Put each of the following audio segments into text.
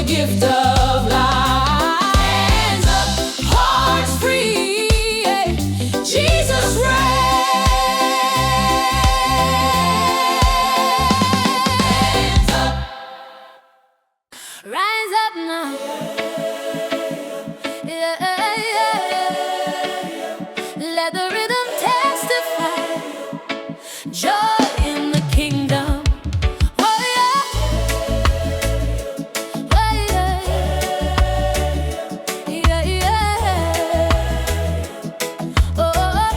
gift of life. Hands up, hearts free, yeah. Jesus reigns. Hands up, rise up now. Yeah, yeah. Let the rhythm testify. Joy in the kingdom. Oh yeah. Oh yeah. Yeah, yeah. Oh,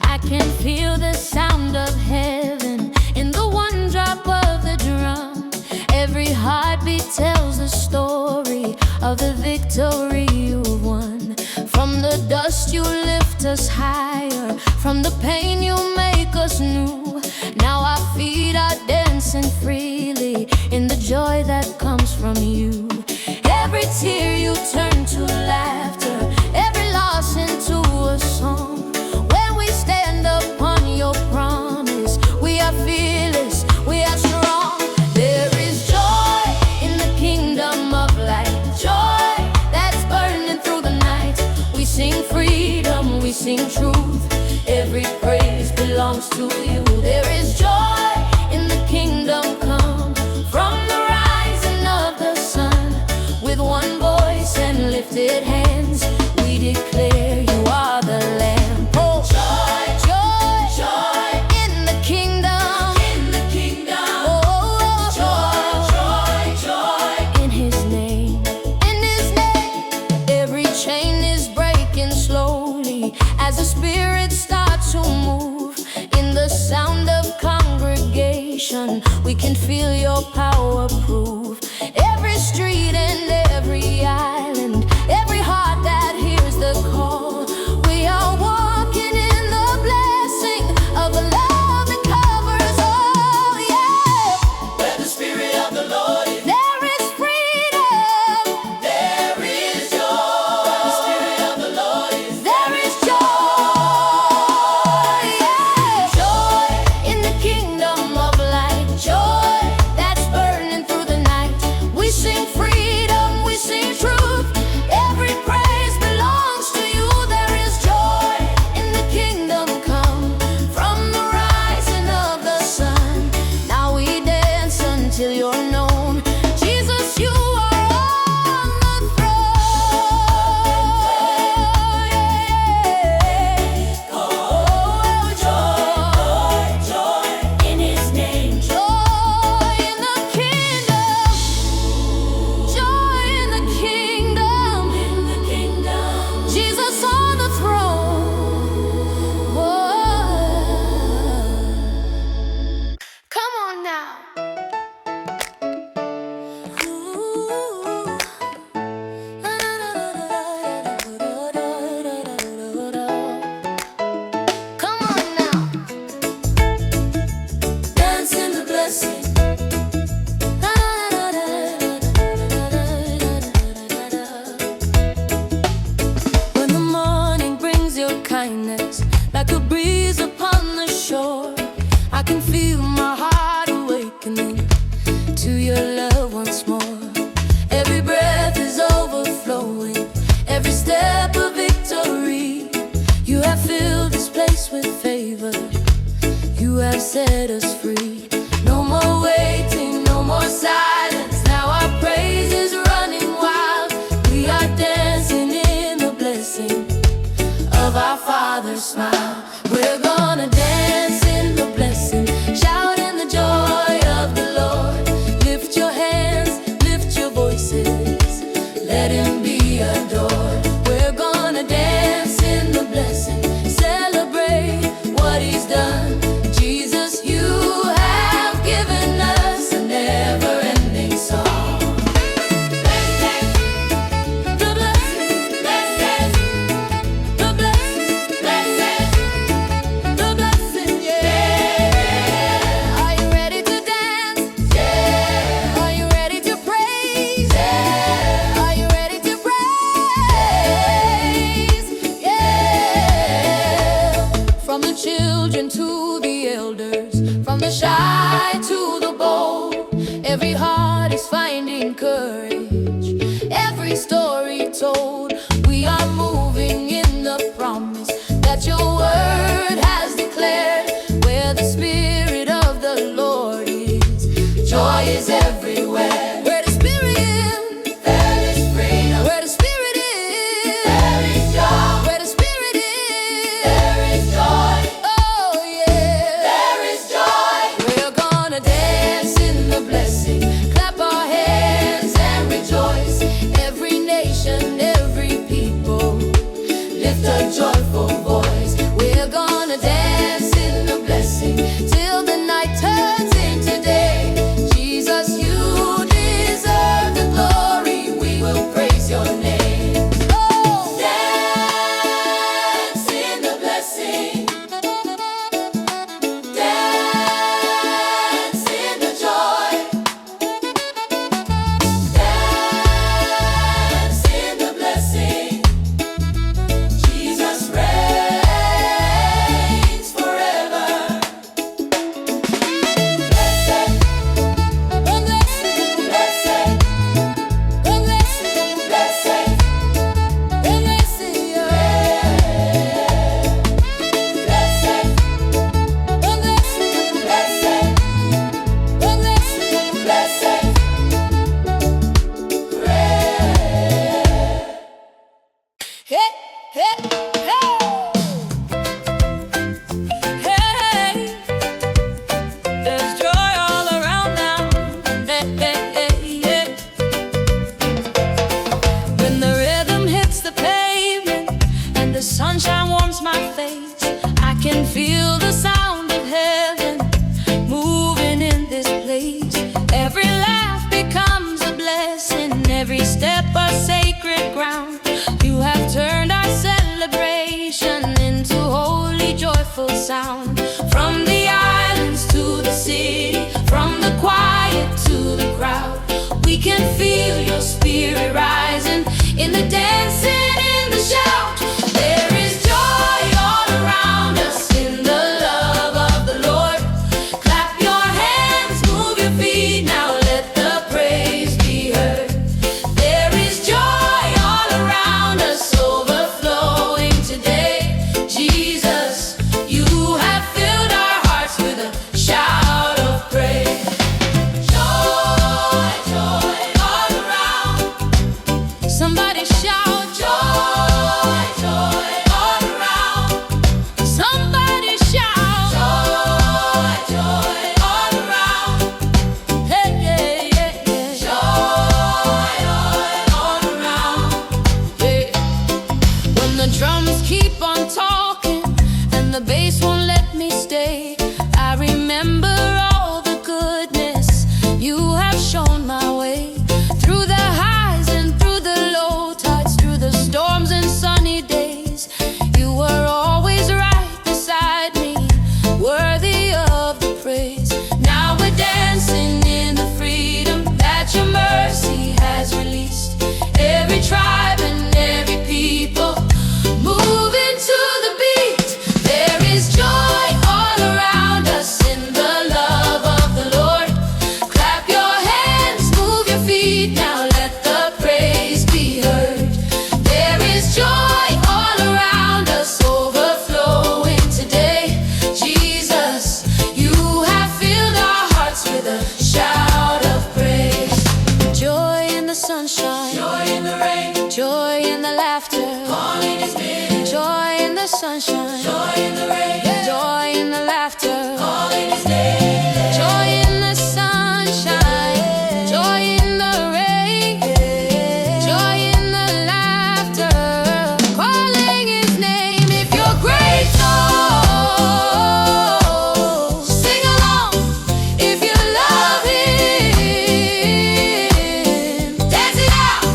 I can feel the sound of heaven in the one drop of the drum. Every heartbeat tells the story of the victory you won. From the dust you lift us higher, from the pain you make us new. Now our feet are dancing freely in the joy that comes from you. Every tear you turn to laughter, every loss into a song. When we stand upon your promise, we are fearless, we are strong. There is joy in the kingdom of light, joy that's burning through the night. We sing freedom, we sing truth, every praise belongs to you. There is joy in the kingdom come from the rising of the sun. With one voice and lifted hands, we declare you are the Lamb. Oh, joy, joy, joy in the kingdom, in the kingdom. Oh, joy, joy, joy in His name, in His name. Every chain is breaking slowly as the Spirit starts to move. In the sound of congregation, we can feel your power prove. Every street and every island, every heart that hears the call, we are walking in the blessing of a love that covers all, yeah. Where the Spirit of the Lord is, there is freedom, there is joy. Where the Spirit of the Lord is, there is joy, yeah. Joy in the kingdom of light, joy that's burning through the night. We sing freedom, we sing truth, every praise belongs to you. There is joy in the kingdom come from the rising of the sun. Now we dance until you're known. Jesus, you are on the throne, yeah. Oh, joy, joy in His name. Joy in the kingdom, joy in the kingdom, in the kingdom. Jesus on the throne. Whoa. Come on now. Come on now. Dance in the blessing. When the morning brings your kindness like a breeze upon the shore, I can feel my heart awakening to your love once more. Every breath is overflowing, every step a victory. You have filled this place with favor, you have set us free. No more waiting, no more silence. Now our praise is running wild. We are dancing in the blessing of our Father's smile. We're gonna dance in the blessing, shout in the joy of the Lord. Lift your hands, lift your voices, let Him be adored. We're gonna dance in the blessing, celebrate what He's done. Jesus, you have heart is finding courage. Every story told, we are moving in the promise that your word has declared. Where the Spirit of the Lord is, joy is everywhere. Where the Spirit is, there is freedom. Where the Spirit is, there is joy. Where the Spirit is, there is joy. Oh yeah, there is joy. We're gonna dance in the blessing, clap our hands and rejoice. Every nation, every people, lift a joyful voice. We're gonna dance in the blessing till the night turns into day. Jesus, you deserve the glory. We will praise your name. Oh, dance in the blessing, dance in the joy, dance in the blessing. Jesus reigns forever. Blessed, blessed, blessed, blessed, blessed, blessed, hey, hey, hey, hey, there's joy all around now. Hey, hey, hey, hey. When the rhythm hits the pavement and the sunshine warms my face, I can feel the sound of heaven moving in this place. Every laugh becomes a blessing, every step a sacred ground. You have turned our celebration into holy, joyful sound. From the islands to the city, from the quiet to the crowd, we can feel your spirit rising in the dancing, in the shout. There is joy all around us in the love of the Lord. Clap your hands, move your feet, now let the praise be heard. There is joy all around us, overflowing today. Jesus, you have filled our hearts with a shout of praise. Joy, joy all around. Somebody shout joy, joy all around. Somebody shout joy, joy all around. Hey, yeah, yeah, yeah. Joy all around. Hey. When the drums keep on talking and the bass won't let me stay, I remember all the goodness you have shown my way. Through the highs and through the low tides, through the storms and sunny days, you were always right beside me, worthy of the praise. Now we're dancing in the freedom that your mercy has released. Every tribe and every people moving to the beat. There is joy all around us in the love of the Lord. Clap your hands, move your feet, now let the praise be heard. There is joy all around us, overflowing today. Jesus, you have filled our hearts with a shout of praise. Joy in the sunshine, joy in the rain, joy in the laughter, calling his name. Joy in the sunshine, joy in the rain, joy in the laughter, calling his name. Joy in the sunshine, joy in the rain, joy in the laughter, calling his name. If you're grateful, sing along. If you love him, dance it out.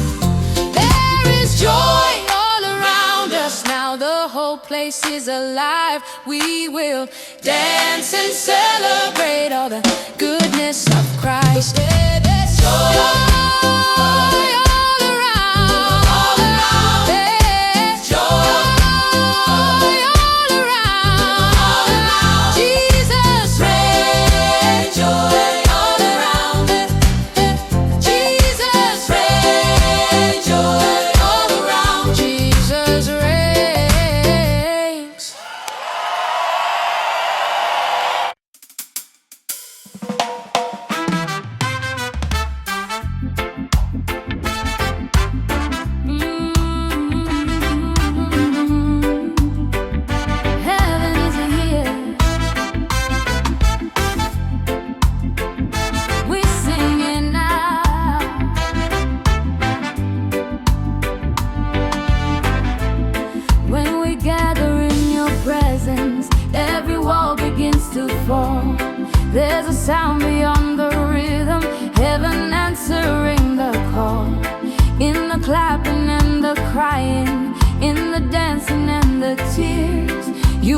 There is joy all around us now. The whole place is alive. We will dance and celebrate all the goodness of Christ. There's joy all around. There's joy all around. Jesus reigns. Joy all around.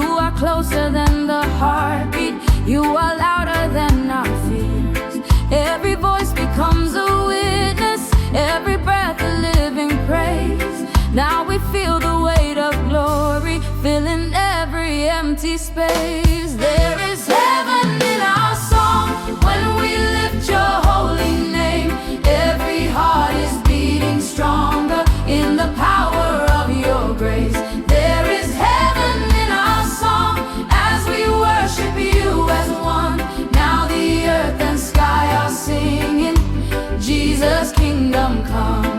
You are closer than the heartbeat. You are louder than our fears. Every voice becomes a witness, every breath a living praise. Now we feel the weight of glory, filling every empty space. There is heaven in our song when we lift your holy name. Every heart is beating stronger in the power of your grace. There is heaven in our song as we worship you as one. Now the earth and sky are singing, Jesus, kingdom come.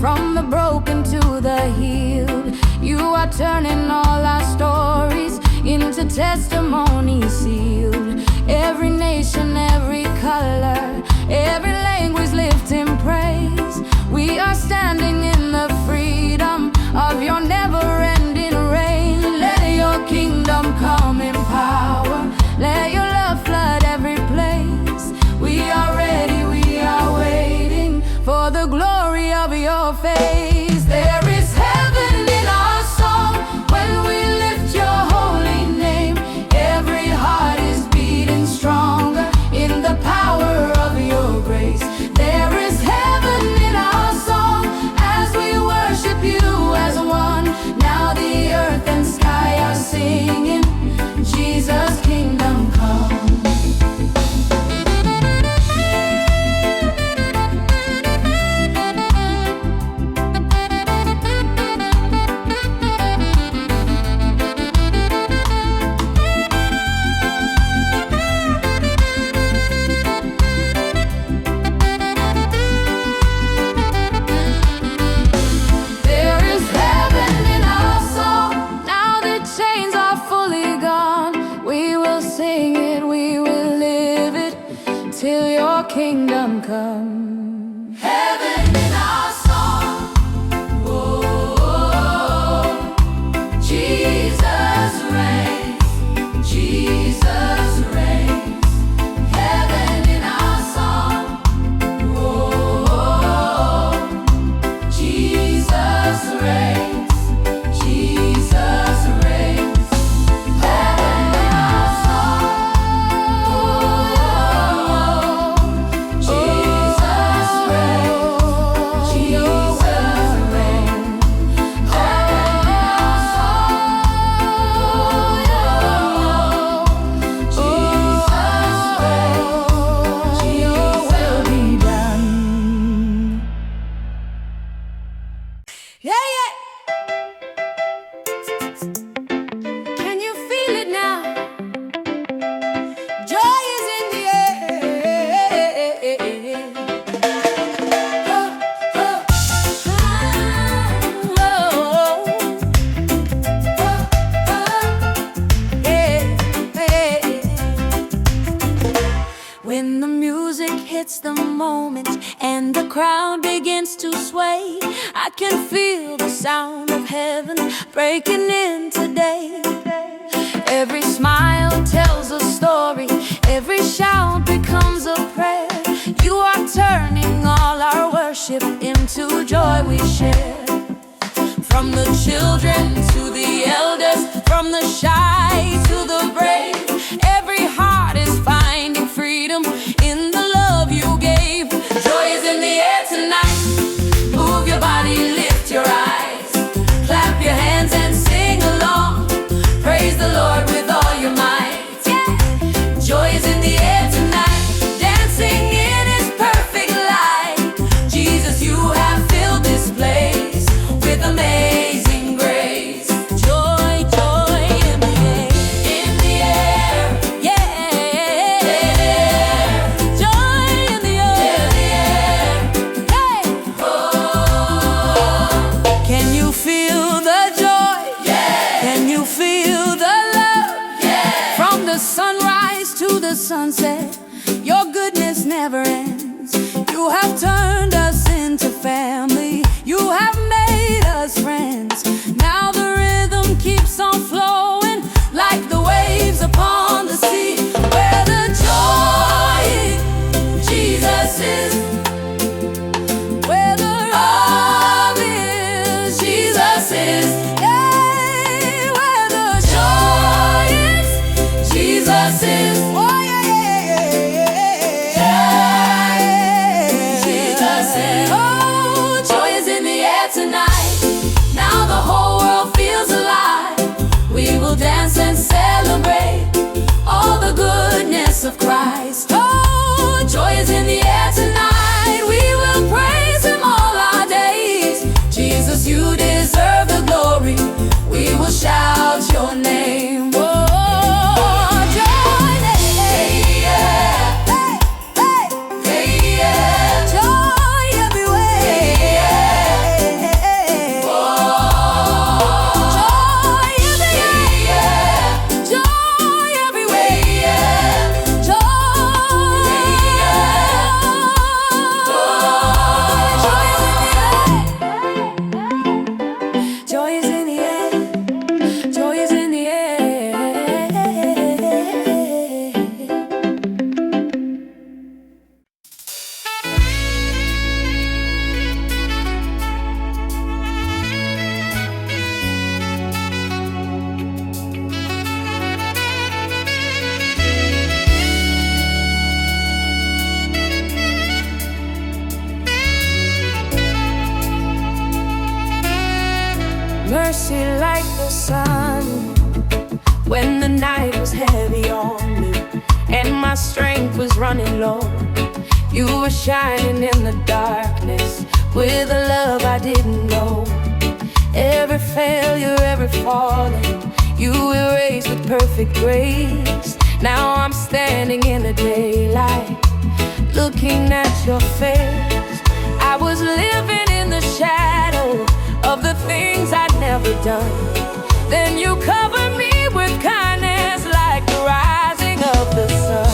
From the broken to the healed, you are turning all our stories into testimonies sealed. Every nation, every color, every language lifting praise. We are standing in the freedom of your never-ending reign. Let your kingdom come in power. Let your love flood every place. We are ready, we are waiting for the glory of your face. There is heaven in our song when we lift your holy name. Every heart is beating stronger in the power of your grace. There is heaven in our song as we worship you as one. Now the earth and sky are singing, Jesus, kingdom come. Till your kingdom come. Heaven in our song. Oh, Jesus reigns. Jesus reigns. Heaven in our song. Oh, Jesus reigns. Jesus reigns. Heaven in our song. When the music hits the moment and the crowd begins to sway, I can feel the sound of heaven breaking in today. Every smile tells a story, every shout becomes a prayer. You are turning all our worship into joy we share. From the children to the elders, from the shy to the brave, every heart is finding freedom in the love you gave. Joy is in the air tonight. Move your body, lift your eyes, clap your hands and sing along. Praise the Lord with all your might. Joy is in the air tonight, dancing in His perfect light. Jesus, you have filled this place with amazing grace. Joy, joy in the air. In the air, yeah. Joy in the air. Hey. Oh. Can you feel the joy? Yeah. Can you feel the love? Yeah. From the sunrise to the sunset, your goodness Mercy like the sun when the night was heavy on me and my strength was running low. You were shining in the darkness with a love I didn't know. Every failure, every falling, you erased with perfect grace. Now I'm standing in the daylight, looking at your face. I was living in the shadow of the things I'd never done. Then you covered me with kindness like the rising of the sun.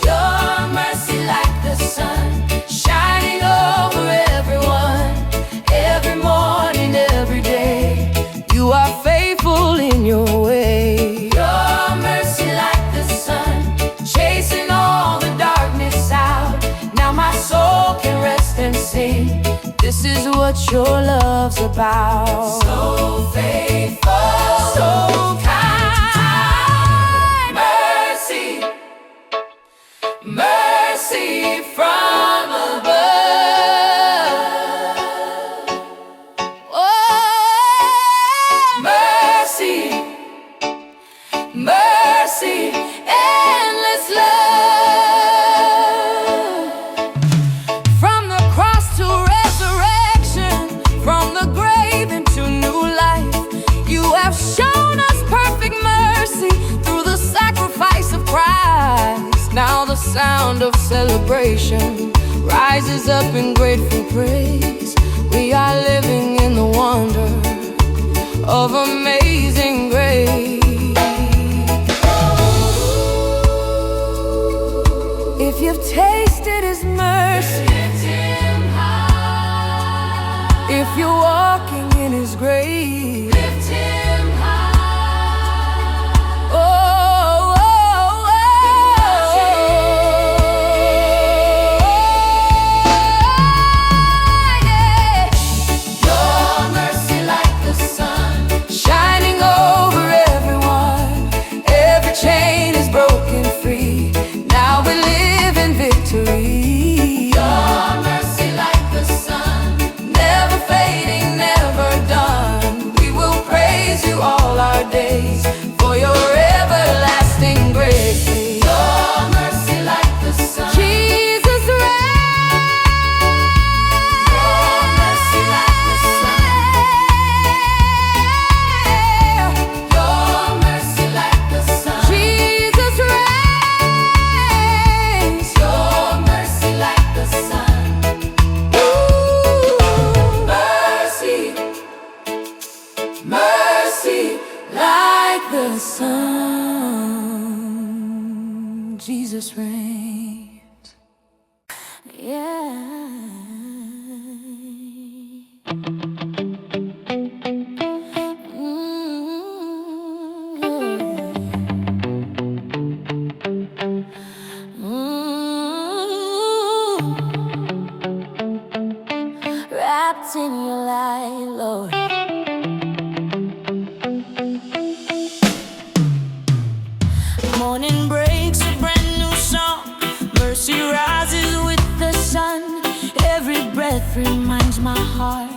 Your mercy like the sun, shining over everyone, every morning, every day. You are faithful in your way. Your mercy like the sun, chasing all the darkness out. Now my soul can rest and sing. This is what your love's about. So faithful, so kind. Mercy, mercy from above. Oh, mercy, mercy, endless love. From the cross to resurrection, from the grave into new life, you have shown us perfect mercy through the sacrifice of Christ. Now the sound of celebration rises up in grateful praise. We are living in the wonder of amazing grace. If you've tasted His mercy, if you're walking in His grace, lift Him high. Oh, oh, oh, yeah. Your mercy like the sun, shining over everyone. Every chain is broken free. Now we live in victory. Your mercy like the sun, never fading, never done. We will praise you all our days for your everlasting grace. Your mercy like the sun, Jesus reigns. Your mercy like the sun, your mercy like the sun, Jesus reigns. Your mercy like the sun. Mercy, mercy like the sun. Jesus reigns. Yeah. Wrapped in your light, Lord. Morning breaks a brand new song. Mercy rises with the sun. Every breath reminds my heart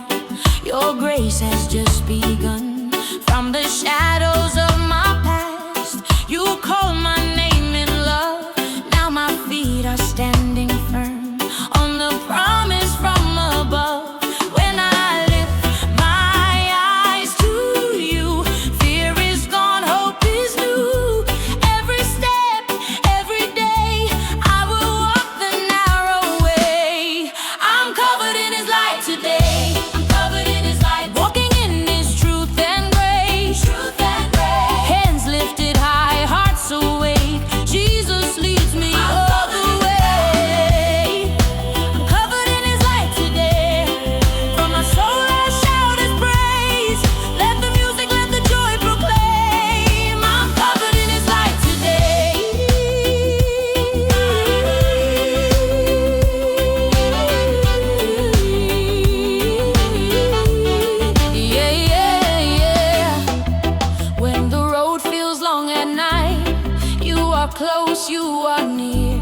your grace has just begun. From the shadows of my past, you call my name in love. Now my feet are standing firm on the promise from above. When I lift my eyes to you, fear is gone, hope is new. Every step, every day, I will walk the narrow way. I'm covered in His light today. I'm covered in His light, walking in His truth and grace. Truth and grace. Hands lifted high, hearts awake. Jesus leads me all the way. I'm covered in His light today. From my soul I shout His praise. Let the music, let the joy proclaim. I'm covered in His light today. Yeah, yeah, yeah. When the road feels long at night, you are close, you are near.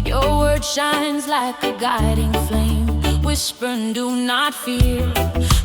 Your word shines like a guiding flame. Whisper and do not fear.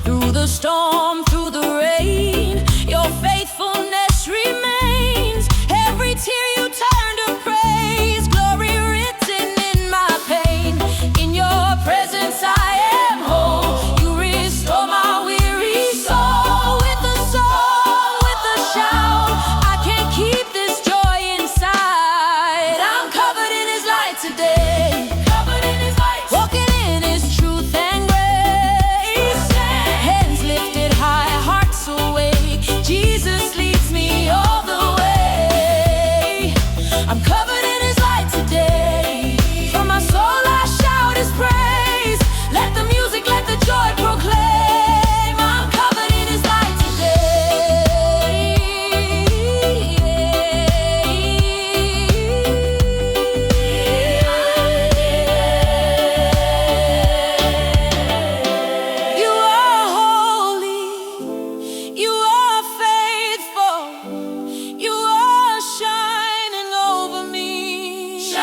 Through Through the storm, through the rain, your faithfulness remains. Every tear you turn to praise, glory written in my pain. In your presence I am whole. You restore my weary soul. With a song, with a shout, I can't keep this joy inside. I'm covered in His light today, covered in His light, walking in His truth and grace. Hands lifted high, hearts awake, Jesus leads me all the way. I'm covered in His light today. From my soul I shout His praise. Let the music, let the joy proclaim. I'm covered in His light today. You are holy, you are faithful, you are shining over me,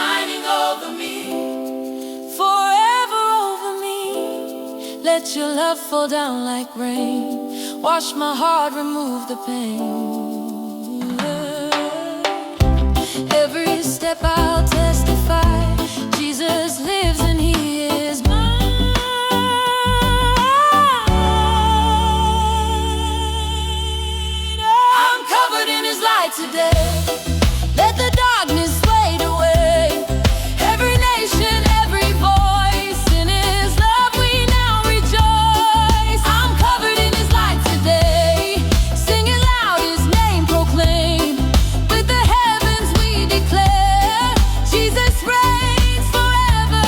forever over me. Let your love fall down like rain, wash my heart, remove the pain. Every step I'll testify, Jesus lives and He is mine. I'm covered in His light today. Let the darkness fade away. Every nation, every voice, in His love we now rejoice. I'm covered in His light today. Singing loud His name proclaim. With the heavens we declare, Jesus reigns forever.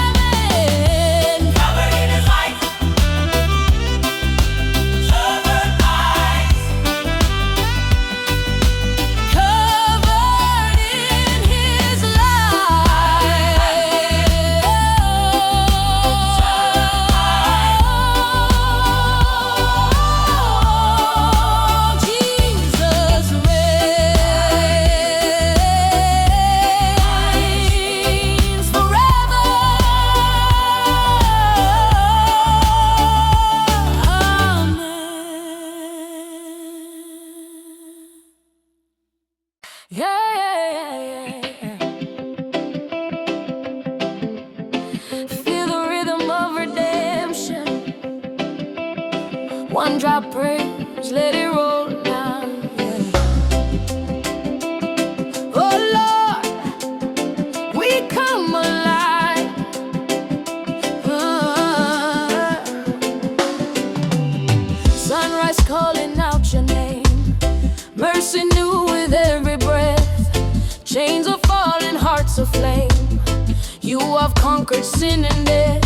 Amen. Covered in His light, covered eyes, covered in His light. Jesus reigns forever. Amen. Yeah, yeah, yeah. Feel the rhythm of redemption. One drop praise, let it roll now. Yeah. Oh Lord, we come alive. Sunrise calling out your name. Mercy new with every breath. Chains are falling, hearts aflame. You have conquered sin and death.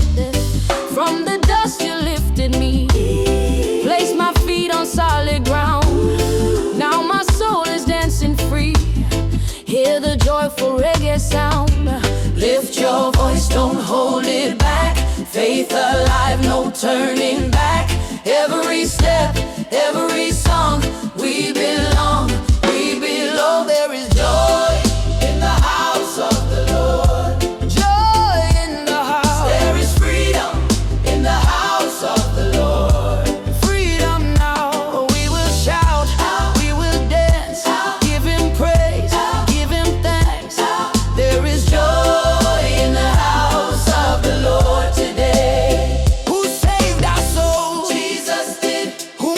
From the dust you lifted me, placed my feet on solid ground. Now my soul is dancing free. Hear the joyful reggae sound. Lift your voice, don't hold it back. Faith alive, no turning back. Every step, every song, we belong, we belong. There is joy in the house of the Lord. Joy in the house. There is freedom in the house of the Lord. Freedom now. We will shout, we will dance, give Him praise, give Him thanks. There is joy in the house of the Lord today. Who saved our souls? Jesus did. Who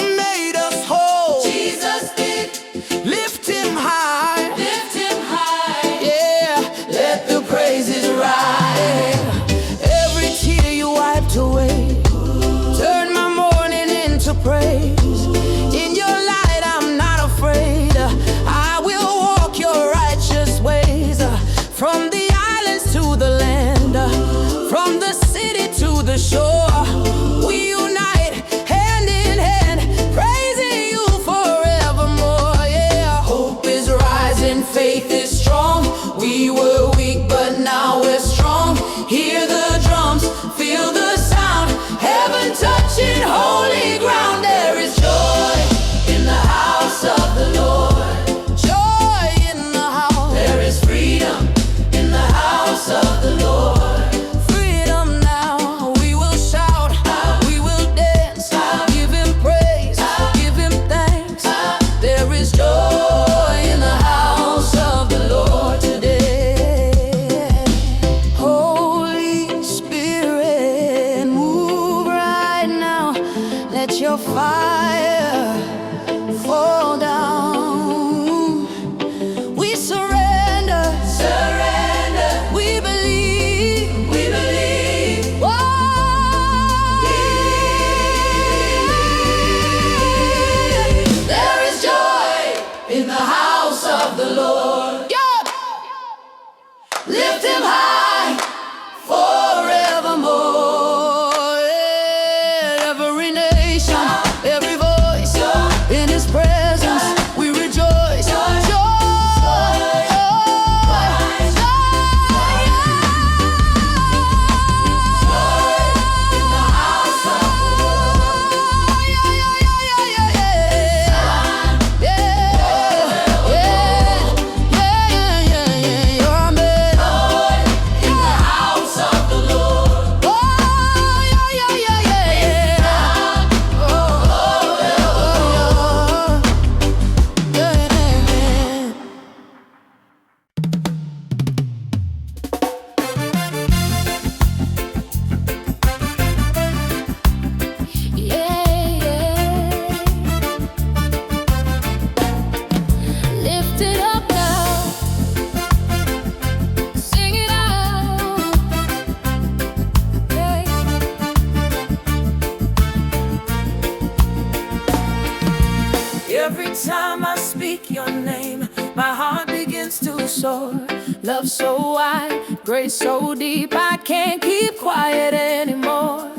Every time I speak your name, my heart begins to soar. Love so wide, grace so deep, I can't keep quiet anymore.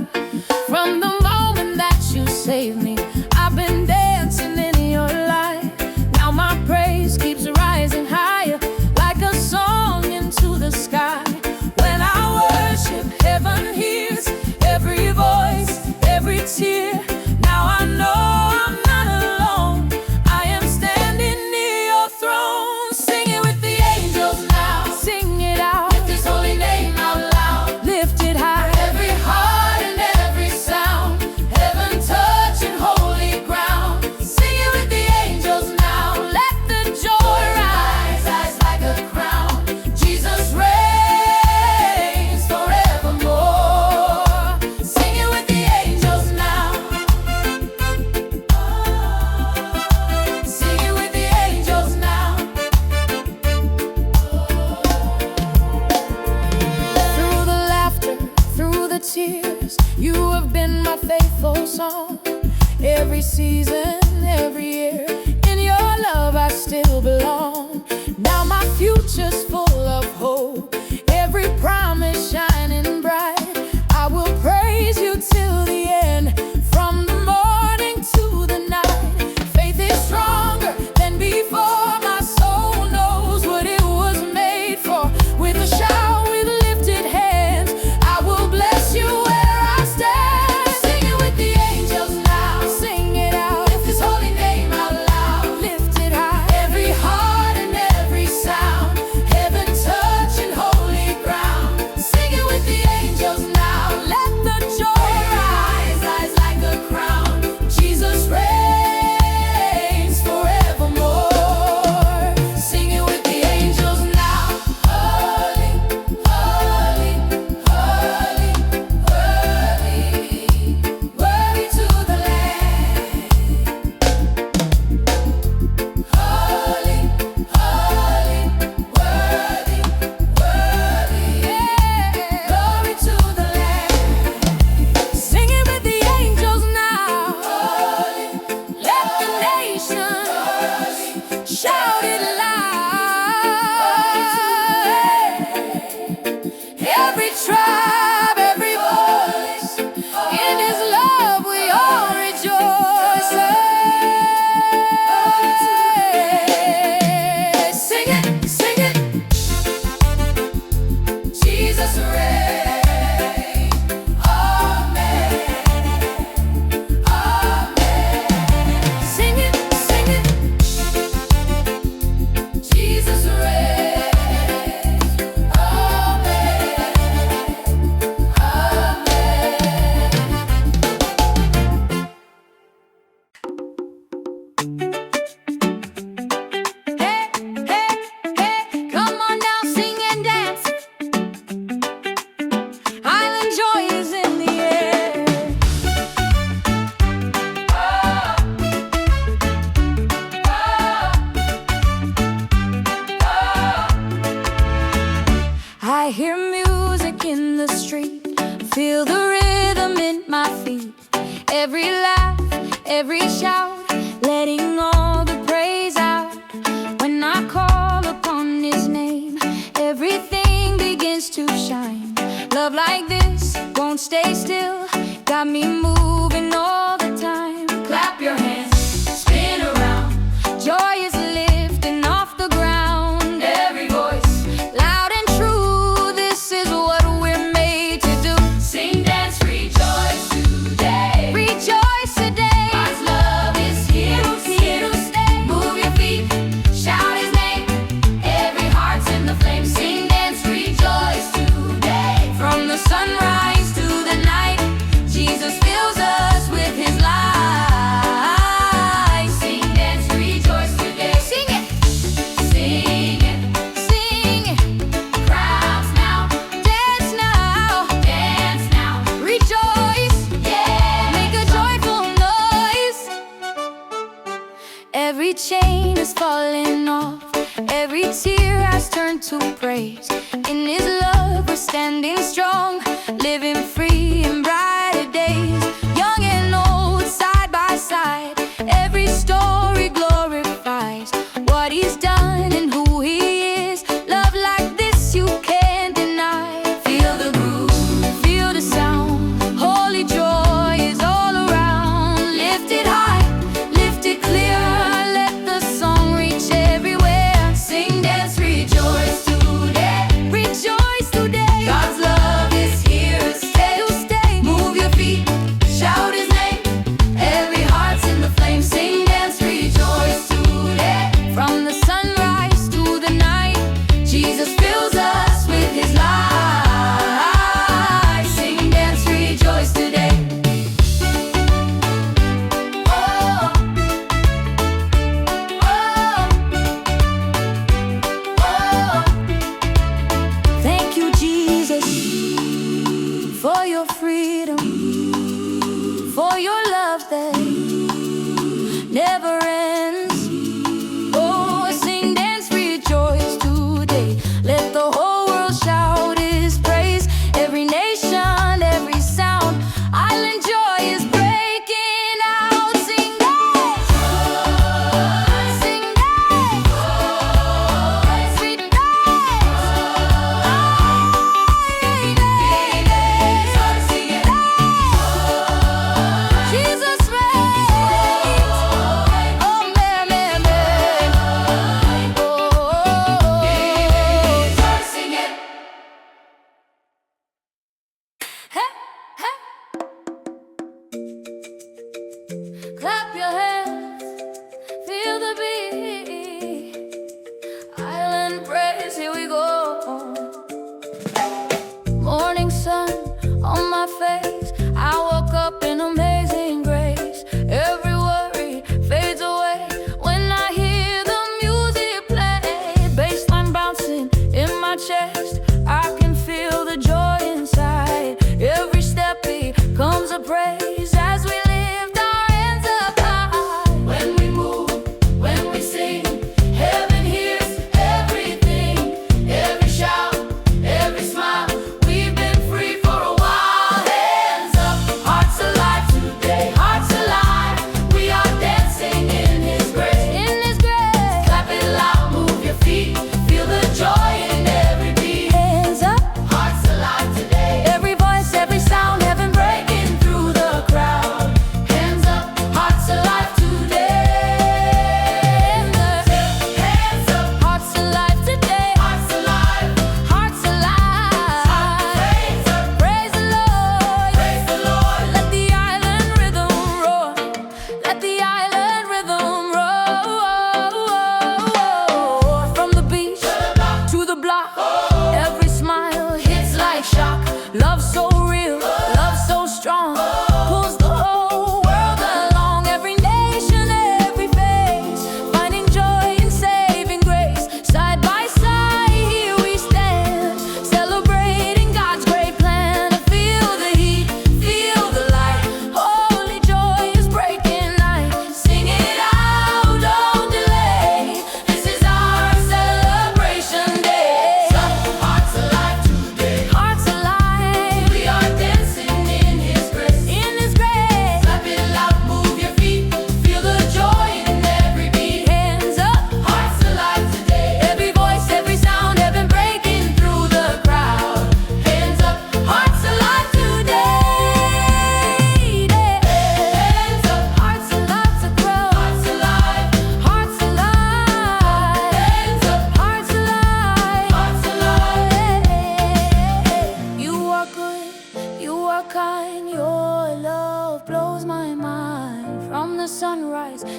From the moment that you saved me, I've been dancing in your light. Now my praise keeps rising higher, like a song into the sky. When I worship, heaven hears every voice, every tear. Now I know I'm not alone, I am standing near your throne. Sing it with the angels now, sing it out, lift his holy name out loud, lift it high. Every heart and every sound, heaven touching holy ground. Sing it with the angels now, let the joy rise like a crown. Jesus reigns forevermore. Sing it with the angels now. Sing it with the angels now. Through the laughter, through the tears, you have been my faithful song. Every season, every year, in your love I still belong. Now my future's full of hope, every promise shining bright. I will praise you till the end, from the morning to the night. Faith is stronger than before, my soul knows what it was made for. With a shout, with lifted hands, I will bless you where I stand. Sing it with the angels now, sing it out, lift his holy name out loud, lift it high. Every heart and every sound, heaven touching holy ground. Sing it with the angels now, let the joy rise like a crown. Jesus reigns forevermore. Sing it with the angels now. Holy, holy, holy, worthy, worthy to the Lamb. Holy, holy, worthy, worthy, glory to the Lamb. Sing it with the angels now. Holy, let the nations shout it loud. Every tribe, every voice, in his love we all rejoice. Sing it, sing it. Jesus reigns. Amen. Amen. Sing it, sing it. Jesus reigns. Amen. Amen. Hey, hey, hey, come on now, sing and dance. Island joy is in the air. I hear music in the street, feel the rhythm in my feet. Every laugh, every shout, letting all the praise out. When I call upon his name, everything begins to shine. Love like this won't stay still, got me moving all the time. Clap your hands, spin around, joy is lifting off the ground. Every voice, loud and true, this is what we're made to do. Sing, dance, rejoice today. Rejoice today. God's love is here to stay. Move your feet, shout his name. Every heart's in the flame. Sing, dance, rejoice today. From the sunrise to the night, Jesus fills us with his light. Sing, dance, rejoice today. Sing it, sing it, sing it. Crowds now, dance now, dance now. Rejoice, yeah, make a joyful noise. Every chain is falling off, every tear has turned to praise. In his love we're standing strong, living free in brighter days. Young and old, side by side, every story glows.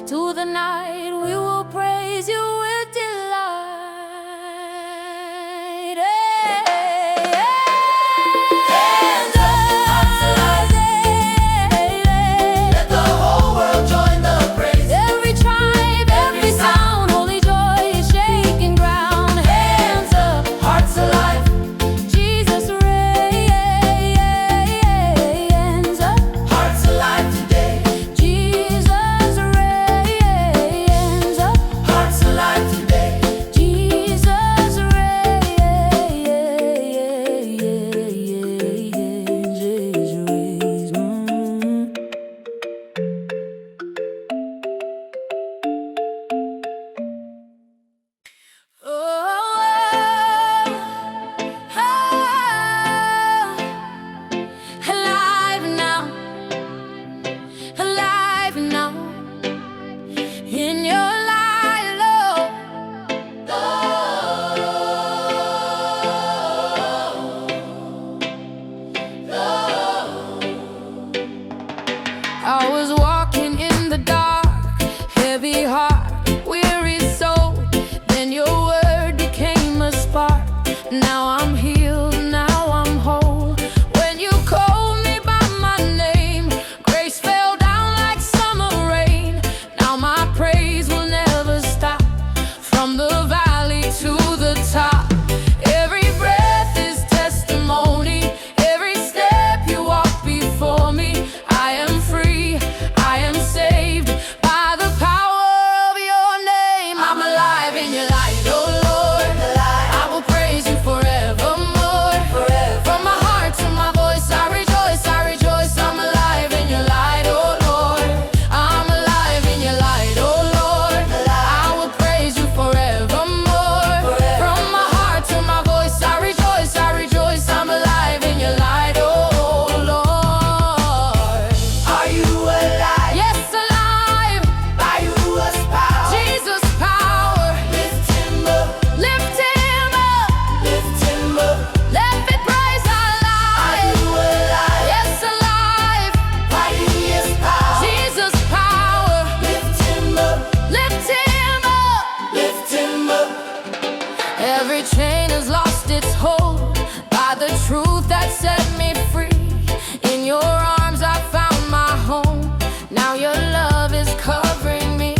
to the night, we will praise you with delight. Hands up, let the whole world join the praise. Every tribe, every sound, holy joy is shaking ground. Hands up, hearts alive, Jesus reigns up. Hearts alive today, Jesus reigns up. Hearts alive today, Jesus reigns. Alive now, alive now, in your light, Lord. I was walking in the dark, heavy heart, weary soul. Then your word became a spark. Now I'm healed, now I'm whole. When you called me by my name, grace fell down like summer rain. Now my praise will never stop, from the valley to the top. Every breath is testimony, every step you walk before me. I am free, I am saved by the power of your name. I'm alive in your light, oh Lord. I will praise you forevermore. From my heart to my voice, I rejoice, I rejoice. I'm alive in your light, oh Lord. I'm alive in your light, oh Lord. I will praise you forevermore. From my heart to my voice, I rejoice, I rejoice. I'm alive in your light, oh Lord. Are you alive? Yes, alive. By whose power? Jesus' power. Lift him up, Lift him up. lift him up. Let me praise our Are life. you alive? Yes, alive. By his power? Jesus' power. Lift him up, Lift him up. lift him up. Every chain has lost its hold by the truth that set me free. In your arms I found my home. Now your love is covering me.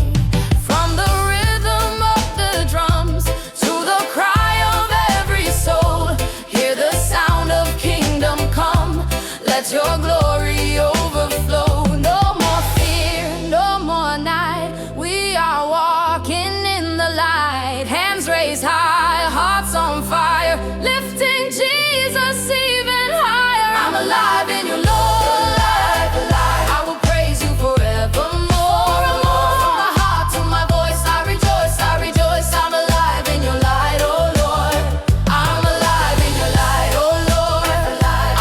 From the rhythm of the drums to the cry of every soul, hear the sound of kingdom come. Let your glory overflow. No more fear, no more night. We are walking in the light. Hands raised high, hearts on fire, lifting Jesus even higher. I'm alive in your Lord. I will praise you forevermore. From my heart to my voice, I rejoice, I rejoice. I'm alive in your light, oh Lord. I'm alive in your light, oh Lord.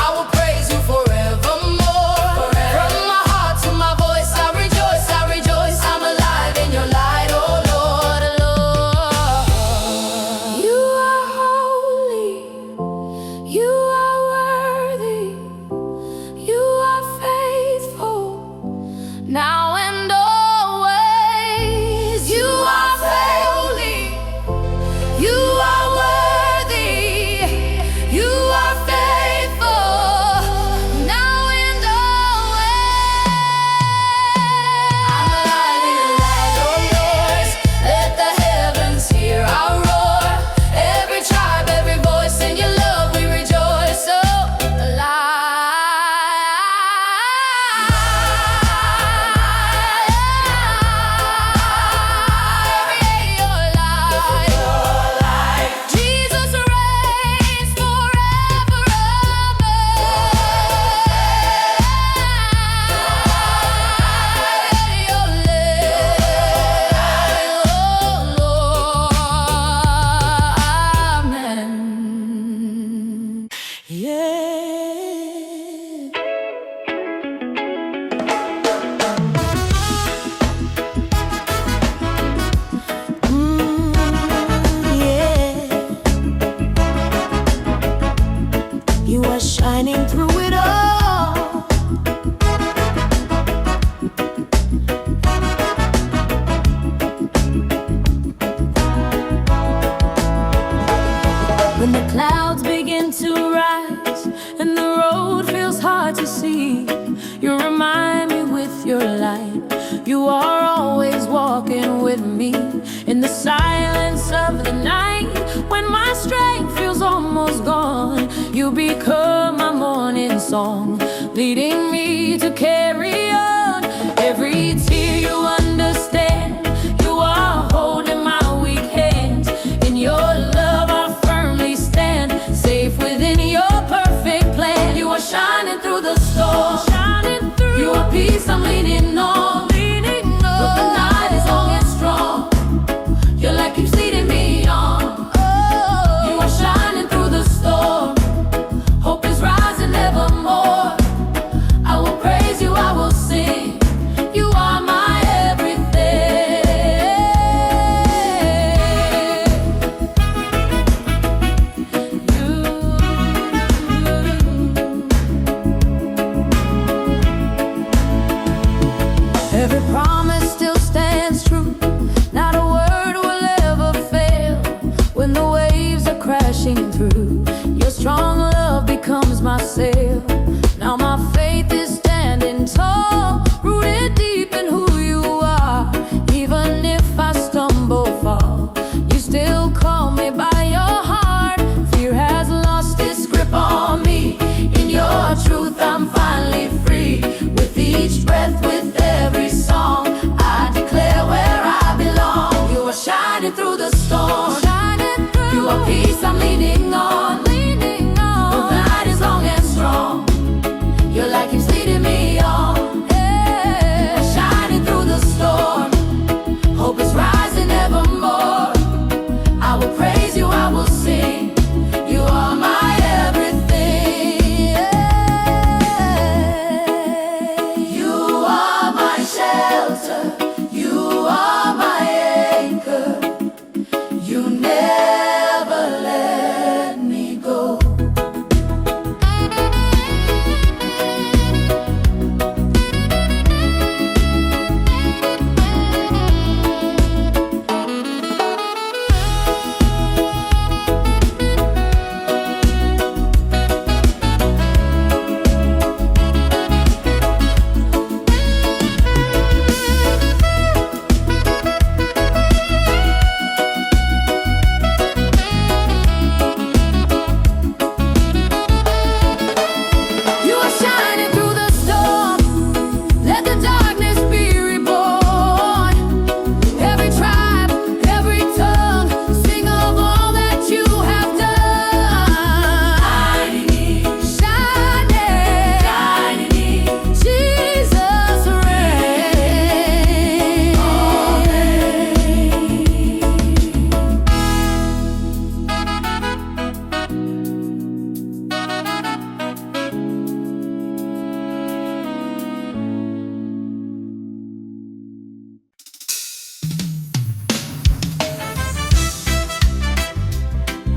I will praise you forevermore. From my heart to my voice, I rejoice, I rejoice. I'm alive in your light, oh Lord, Lord. walking with me in the silence of the night. When my strength feels almost gone, you become my morning song, leading me to carry on. Every tear you understand, you are holding my weak hand. In your love I firmly stand, safe within your perfect plan. You are shining through the storm, you are peace I'm leaning on. But the night is long and strong, your light keeps leading me on. You are shining through the storm, hope is rising evermore. I will praise you, I will sing, you are my everything. Every promise still stands true, not a word will ever fail. When the waves are crashing through, your strong love becomes my sail. Now my faith is standing tall, rooted deep in who you are. Even if I stumble, fall, you still call me by your heart. Fear has lost its grip on me, in your truth I'm finally free. With each breath, with every song, I declare where I belong. You are shining through the storm, you are peace I'm leaning on. The night is long and strong, your light keeps leading me on. You are shining through the storm, hope is rising evermore. I will praise you, I will sing, you are my everything. You are my shelter, you are my anchor, you never let me go. You are shining through the storm, let the darkness be reborn. Every tribe, every tongue, sing of all that you have done. Shining, Jesus reigns.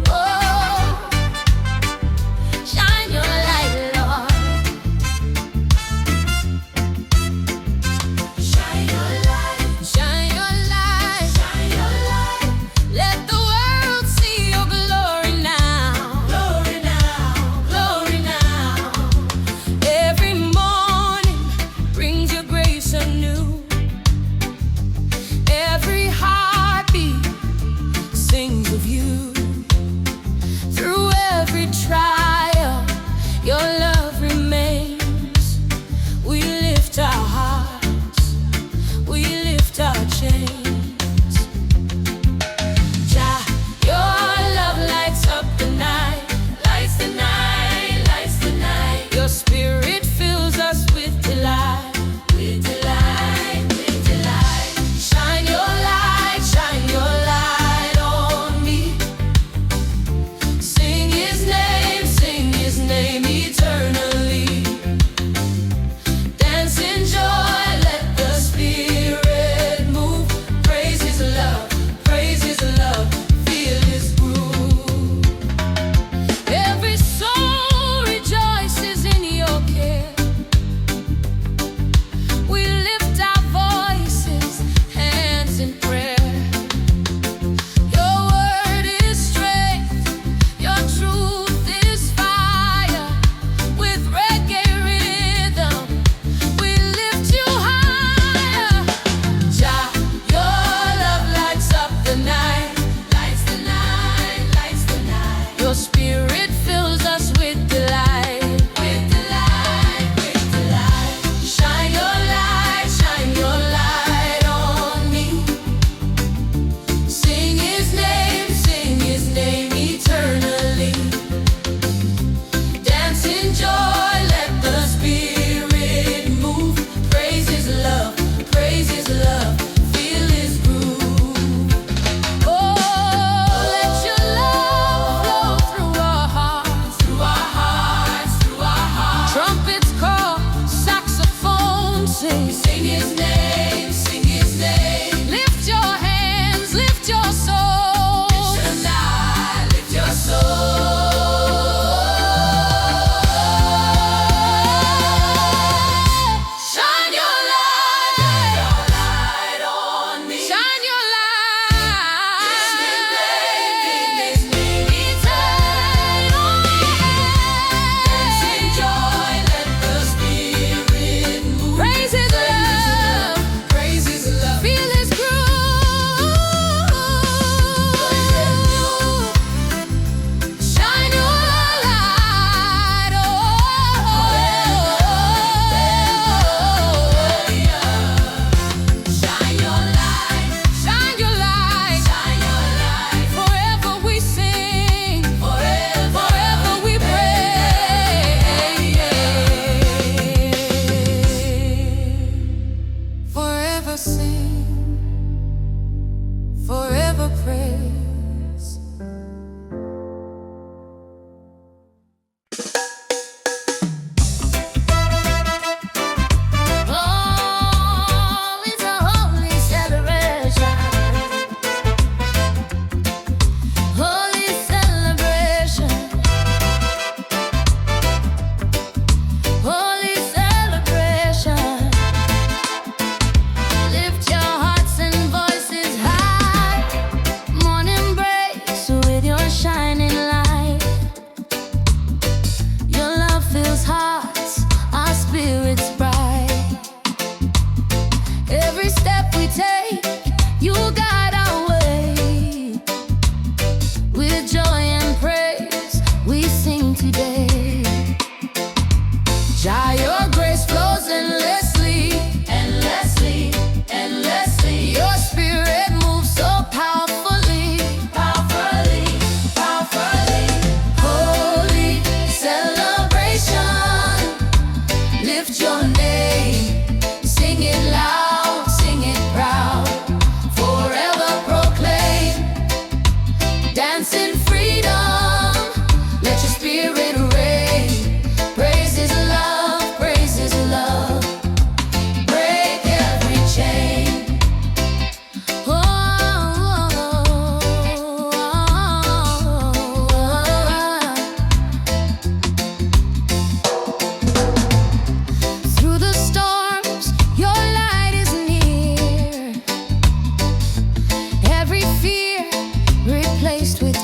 Oh, shine your light, Lord. Shine your light, shine your light, shine your light. Let the world see your glory now, glory now, glory now. Every morning brings your grace anew. Every heartbeat sings of you. Through every trial, your love remains. We lift our hearts, we lift our chains. Jah, your love lights up the night, lights the night, lights the night. Your spirit fills us with delight, with delight, with delight. Shine your light on me. Sing his name eternally. Dance in joy, let the spirit move. Praise his love, feel his groove. Every soul rejoices in your care. We lift our voices, hands in prayer. Your word is strength, your truth is fire. With reggae rhythm, we lift you higher. Jah, your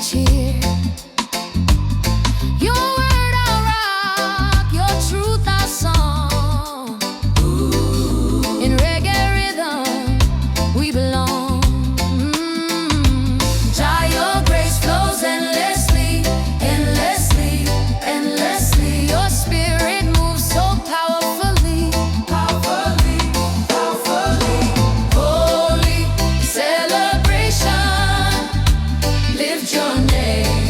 cheer. Your word our rock, your truth our song. In reggae rhythm we belong. Jah, your grace flows endlessly, endlessly, endlessly. Your spirit moves so powerfully, powerfully, powerfully. Holy celebration, lift your name.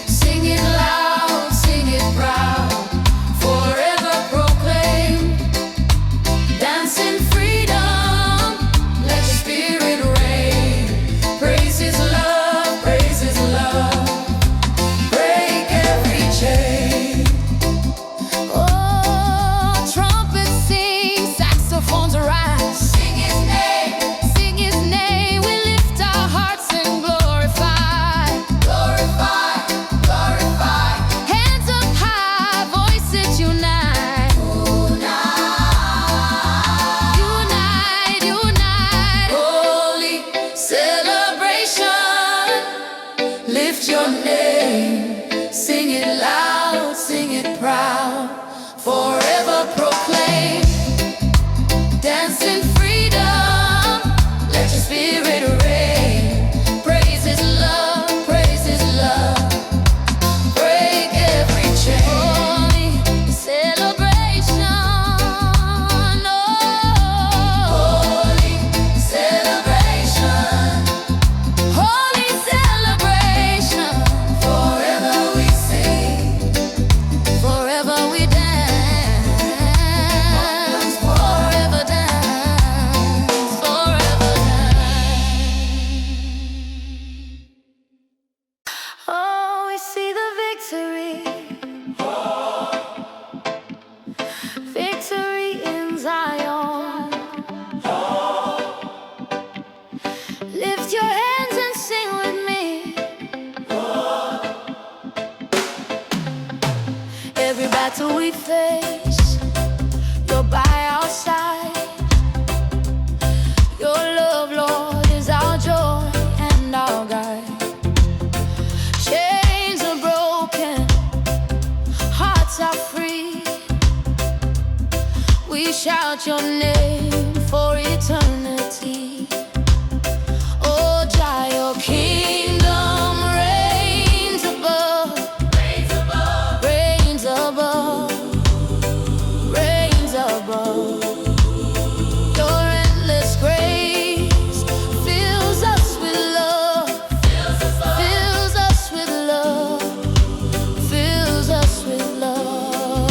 Sing it loud, sing it proud, forever proclaim. Dance in freedom, let your spirit reign. Praise His love, praise His love. Break every chain. Oh, trumpets sing, saxophones rise. Sing His name, sing His name. We lift our hearts and glorify, glorify, glorify. Hands up high, voices unite, unite, unite. Holy celebration, lift your name. Sing it loud, sing it proud, forever proclaim. Dance in freedom, let your spirit reign. Praise His love, praise His love. Break every chain. Holy celebration, oh, holy celebration, holy celebration. Forever we sing, forever we dance, forever dance, forever dance. Oh, we see the victory, victory in Zion. Lift your hands and sing with me. Every battle we face, you're by our side. Your love, Lord, is our joy and our guide. Chains are broken, hearts are free. We shout your name for eternity. Oh, Jah, your kingdom reigns above, reigns above, reigns above, reigns above. Your endless grace fills us with love, fills us with love, fills us with love.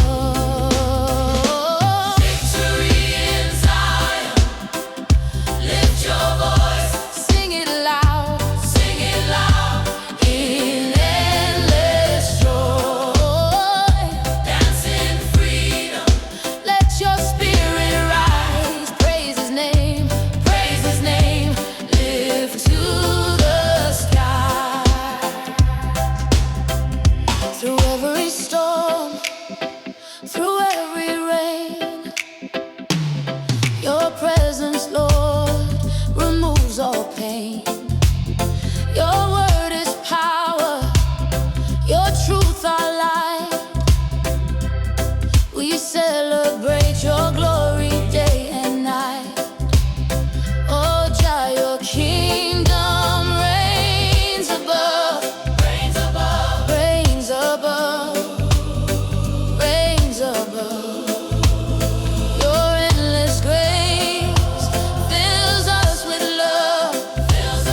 Victory in Zion, lift your voice. Sing it loud, sing it loud. In endless joy, dance in freedom, let your spirit rise. Praise His name, praise His name. Lift to the sky. Through every storm, through every rain, your presence, Lord, removes all pain. Your word is power, your truth our light. We celebrate your glory day and night. Oh, Jah, your kingdom reigns above, reigns above, reigns above, reigns above. Your endless grace fills us with love, fills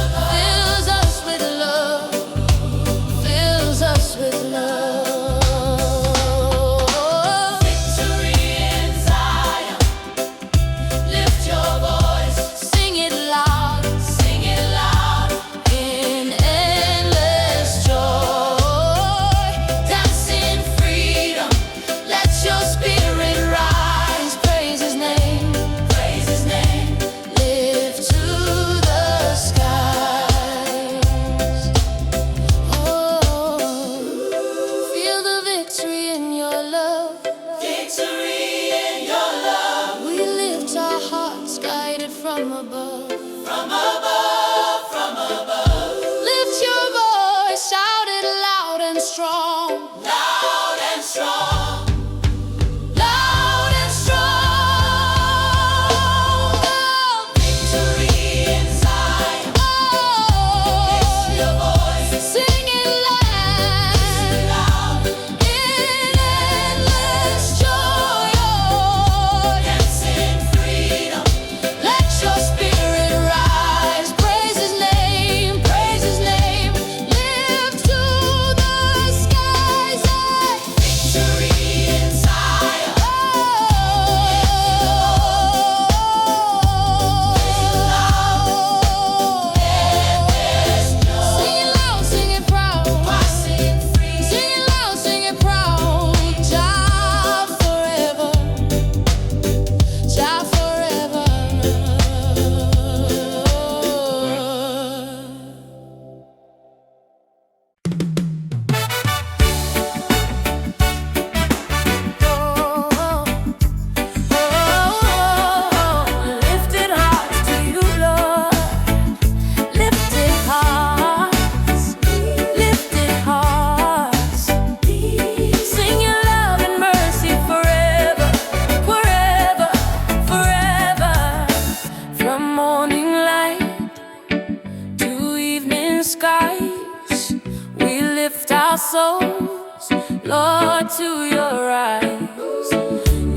skies, we lift our souls, Lord, to your eyes.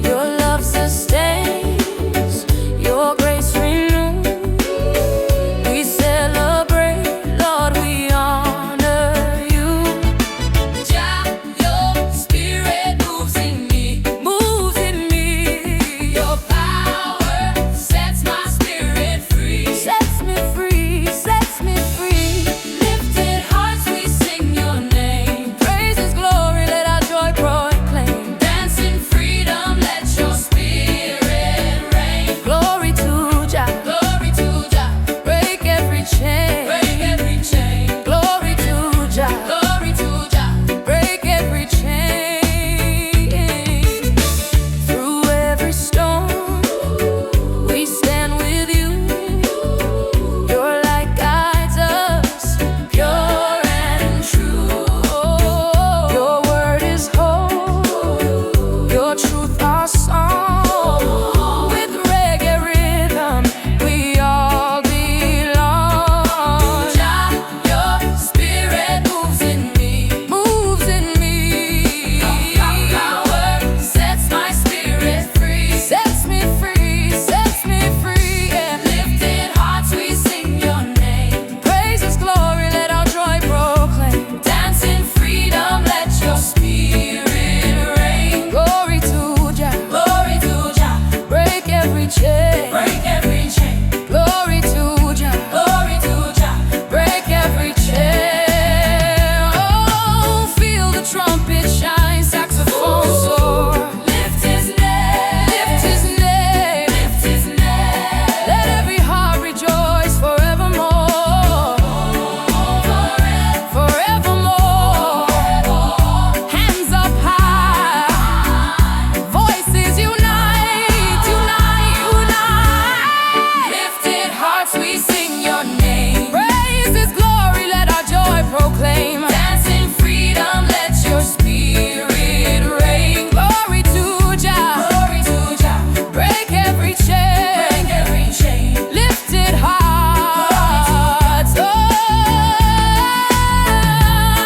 Your love sustains, your grace renews. We celebrate, Lord, we honor you. Jah, your spirit moves in me, moves in me. Your power sets my spirit free, sets me free, sets me free. Lifted hearts, we sing your name. Praises, glory, let our joy proclaim. Dance in freedom, let your spirit reign. Glory to Jah, glory to Jah. Break every chain, break every chain. Glory to Jah, glory to Jah. Break every chain. Through every storm, we stand with you. Your light guides us, pure and true. Your word is hope, your truth our song. With reggae rhythm, we all belong. Jah, your spirit moves in me, moves in me. Power sets my spirit free, sets me free, sets me free. Yeah. Lifted hearts, we sing your name. Praises, glory, let our joy proclaim. Dance in freedom, let your spirit reign. Glory to Jah, glory to Jah. Break every chain, break every chain. Glory to Jah, glory to Jah. Break every chain. Oh, feel the trumpet shine, saxophone soar. Lift his name, lift his name, lift his name. Let every heart rejoice forevermore, forevermore. Hands up high, voices unite, unite, unite. Lifted hearts, we sing your name. Praises, glory, let our joy proclaim. Dance in freedom, let your spirit reign. Glory to Jah, glory to Jah. Break every chain, break every chain. Lifted hearts, oh,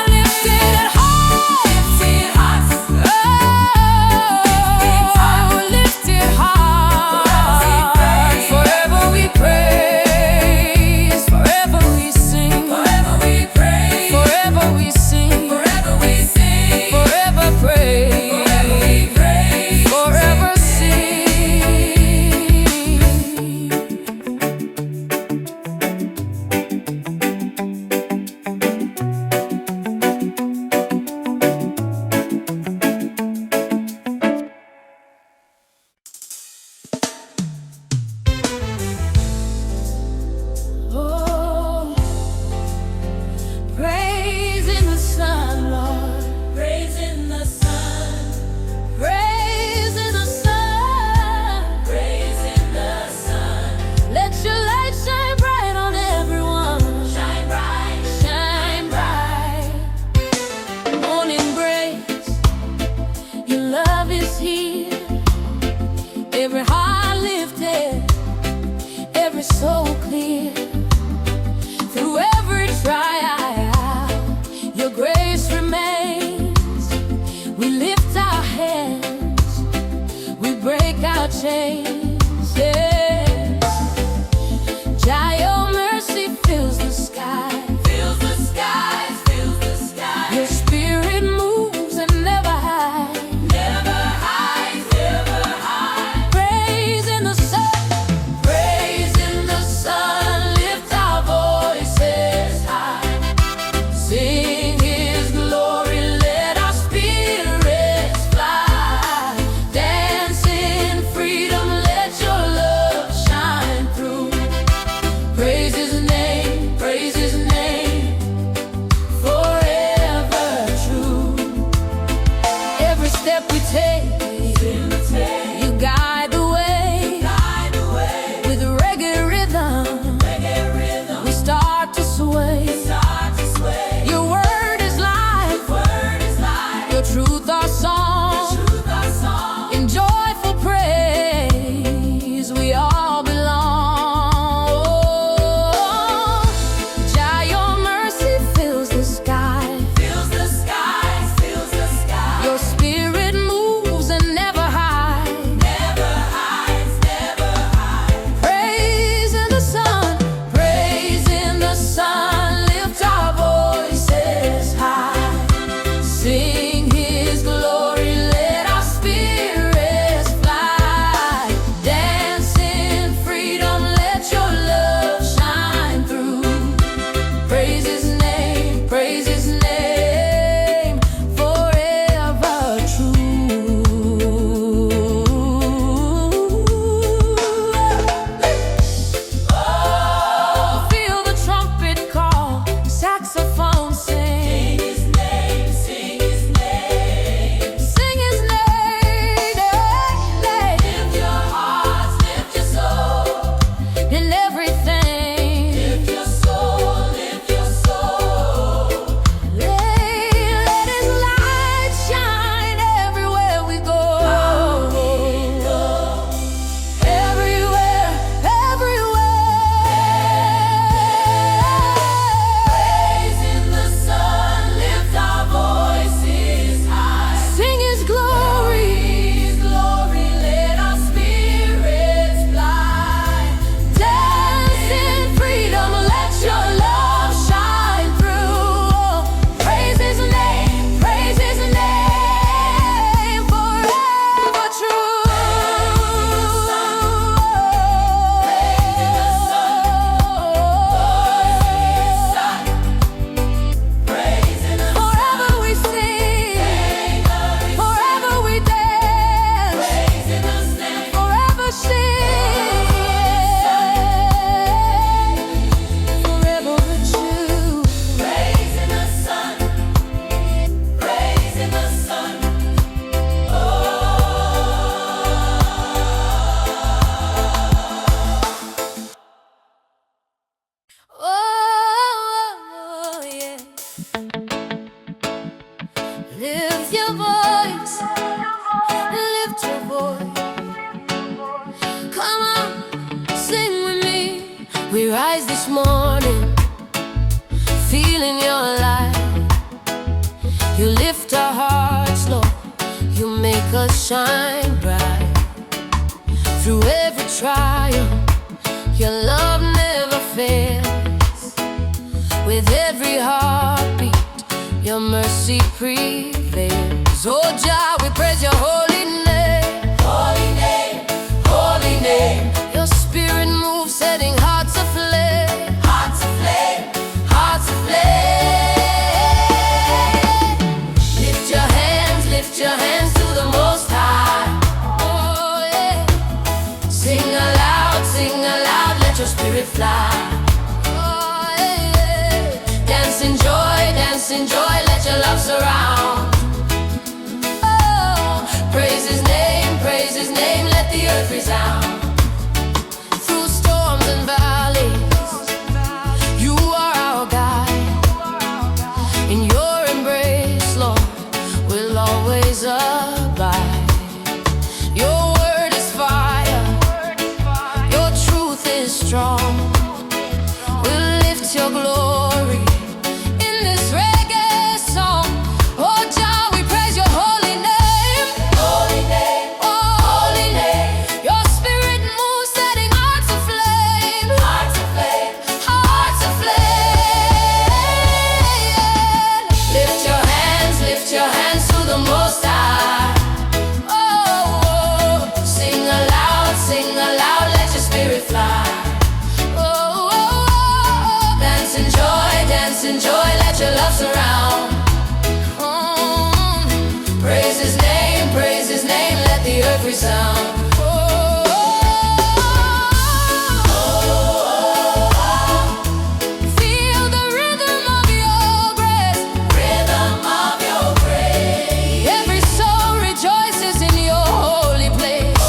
lifted hearts, lifted hearts, oh, lifted hearts. Forever we praise, forever we sing, forever we praise, forever we sing, forever we sing, forever praise, forever we praise, forever sing. Oh, praise in the sun, Lord. Praise in the sun. Praise in the sun. Praise in the sun. Let your light shine bright on everyone. Shine bright, shine bright. Morning breaks, your love is here. Every heart lifted, every soul clear. Through every trial, your grace remains. We lift our hands, we break our chains. Yes. Jah, your mercy fills the sky, fills the skies, fills the skies. Your spirit moves and never hides, never hides, never hides. Praise in the sun, praise in the sun. Lift our voices high, sing his glory, let our spirits fly. Dance in freedom, let your love morning, feeling your light. You lift our hearts, Lord, you make us shine bright. Through every trial, your love never fails. With every heartbeat, your mercy prevails. Oh Jah, we praise your holy name. Holy name, holy name. Your spirit moves, setting hearts aflame. Hearts aflame, hearts aflame. Lift your hands to the Most High. Oh yeah. Sing aloud, let your spirit fly. Oh yeah. Dance in joy, let your love surround. Oh, praise His name, let the earth resound. Through storms and valleys, you are our guide. In your embrace, Lord, we'll always abide. Your word is fire, your truth is strong. We'll lift your glory in this reggae song. Oh Jah, we praise your holy name. Holy name, Oh, holy name. your spirit moves, setting hearts aflame. Hearts aflame, Hearts aflame. Lift your hands to the Most High. Oh, sing aloud, let your spirit fly. Oh, dance in joy, let your love surround. Praise His name, let the earth resound. Feel the rhythm of your grace. rhythm of your praise. Every soul rejoices in your holy place.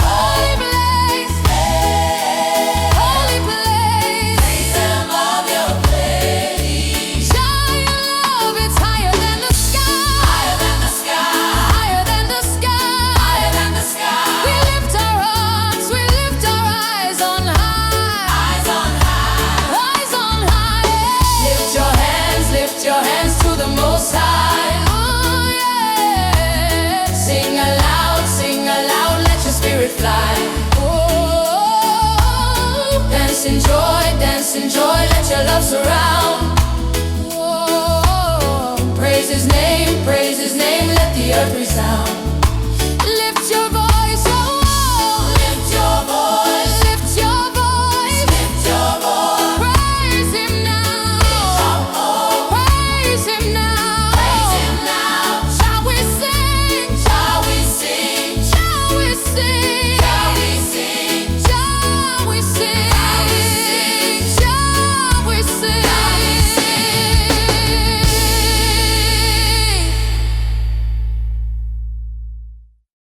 Holy place, holy place. Rhythm of your praise. Jah, your love, it's higher than the sky. Higher than the sky, Higher than the sky. higher than the sky. We lift our hearts, we lift our eyes on high. Eyes on high. Eyes on high. Lift your hands to the Most High. Oh yeah. Sing aloud, let your spirit fly. Oh, dance in joy, let your love surround. Oh, praise His name, let the earth resound.